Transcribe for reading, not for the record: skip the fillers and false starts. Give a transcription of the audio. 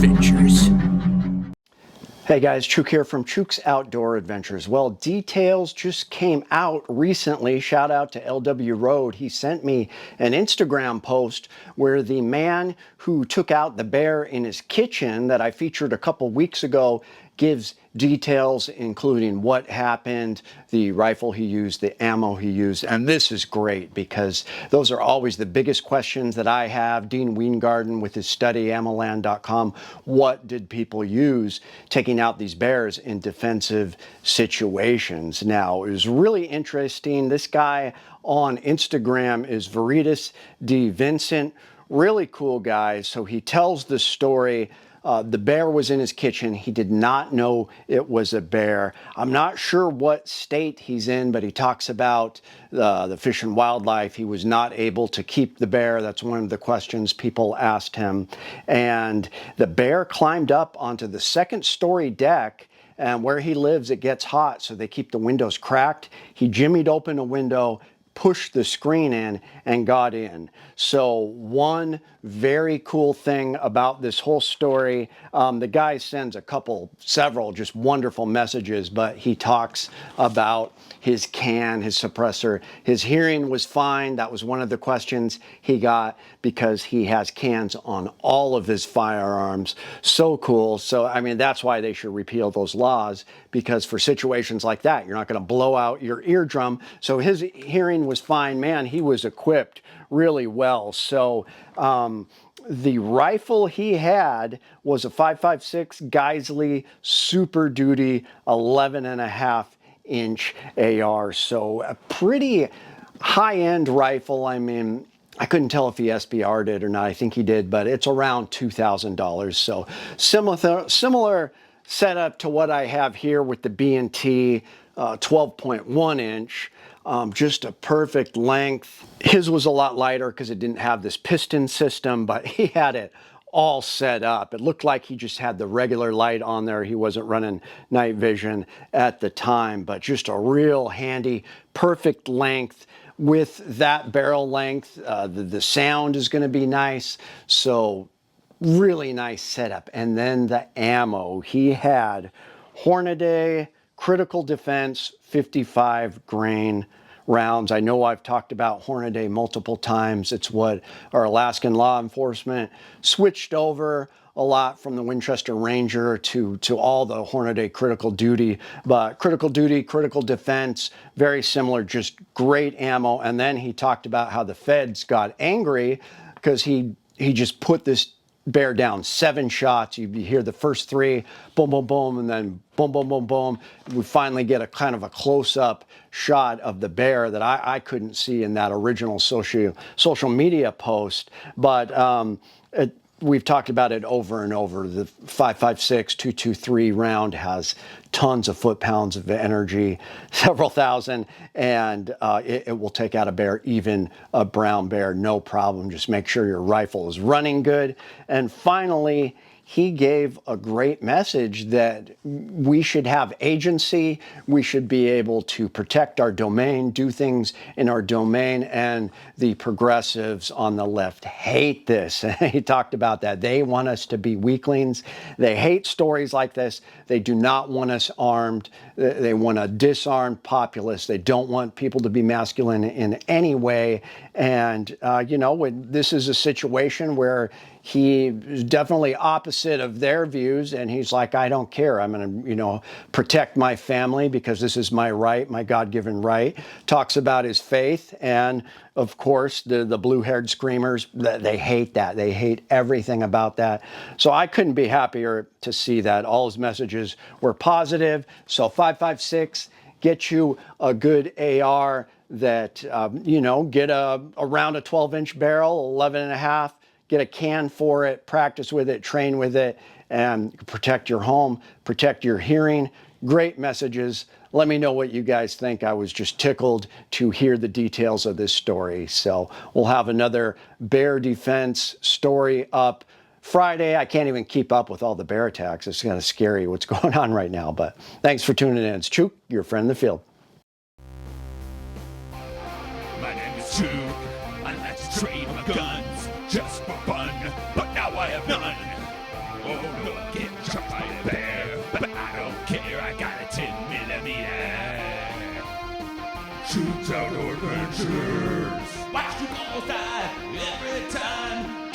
Adventures. Hey guys, Chuke here from Chuke's Outdoor Adventures. Well, details just came out recently. Shout out to LW Road. He sent me an Instagram post where the man who took out the bear in his kitchen that I featured a couple weeks ago gives details, including what happened, the rifle he used, the ammo he used. And this is great because those are always the biggest questions that I have. Dean Weingarten with his study, ammoland.com. What did people use taking out these bears in defensive situations? Now, it was really interesting. This guy on Instagram is Veritas D. Vincent. Really cool guy. So he tells the story. The bear was in his kitchen. He did not know it was a bear. I'm not sure what state he's in, but he talks about the Fish and Wildlife. He was not able to keep the bear. That's one of the questions people asked him. And the bear climbed up onto the second-story deck, and where he lives, it gets hot, so they keep the windows cracked. He jimmied open a window, pushed the screen in, and got in. So one very cool thing about this whole story, the guy sends several just wonderful messages, but he talks about his can, his suppressor. His hearing was fine. That was one of the questions he got because he has cans on all of his firearms. So cool. So, I mean, that's why they should repeal those laws, because for situations like that, you're not going to blow out your eardrum. So his hearing was fine. Man, he was equipped really well. So the rifle he had was a 5.56 Geisley Super Duty 11.5-inch AR. So a pretty high-end rifle. I mean, I couldn't tell if he SBR'd it or not. I think he did, but it's around $2,000. So similar setup to what I have here with the B&T 12.1 inch. Just a perfect length. His was a lot lighter because it didn't have this piston system, but he had it all set up. It looked like he just had the regular light on there. He wasn't running night vision at the time, but just a real handy, perfect length. With that barrel length, the sound is going to be nice. So really nice setup. And then the ammo. He had Hornady Critical Defense 55 grain rounds. I know I've talked about Hornady multiple times. It's what our Alaskan law enforcement switched over a lot from the Winchester Ranger to all the Hornady Critical Duty. But Critical Duty, Critical Defense, very similar, just great ammo. And then he talked about how the feds got angry because he just put this bear down 7 shots. You hear the first 3, boom, boom, boom, and then boom, boom, boom, boom. We finally get a kind of a close-up shot of the bear that I couldn't see in that original social media post. But we've talked about it over and over. The 5.56 223 round has tons of foot-pounds of energy, several thousand, and it will take out a bear, even a brown bear, no problem. Just make sure your rifle is running good. And finally, he gave a great message that we should have agency. We should be able to protect our domain, do things in our domain, and the progressives on the left hate this. He talked about that. They want us to be weaklings. They hate stories like this. They do not want us armed. They want a disarmed populace. They don't want people to be masculine in any way. And, you know, this is a situation where he is definitely opposite of their views, and he's like, I don't care. I'm going to, you know, protect my family because this is my right, my God-given right. Talks about his faith, and of course, the blue-haired screamers, they hate that. They hate everything about that. So I couldn't be happier to see that. All his messages were positive. So 5.56, get you a good AR that, you know, get around a 12-inch barrel, 11.5. Get a can for it, practice with it, train with it, and protect your home, protect your hearing. Great messages. Let me know what you guys think. I was just tickled to hear the details of this story. So we'll have another bear defense story up Friday. I can't even keep up with all the bear attacks. It's kind of scary what's going on right now. But thanks for tuning in. It's Chuke, your friend in the field. My name is Chuke. I like to trade my guns just for fun, but now I have none. gonna get shot by a bear, but I don't care, I got a 10mm. Chuke's Outdoor Adventures. Watch you all die every time.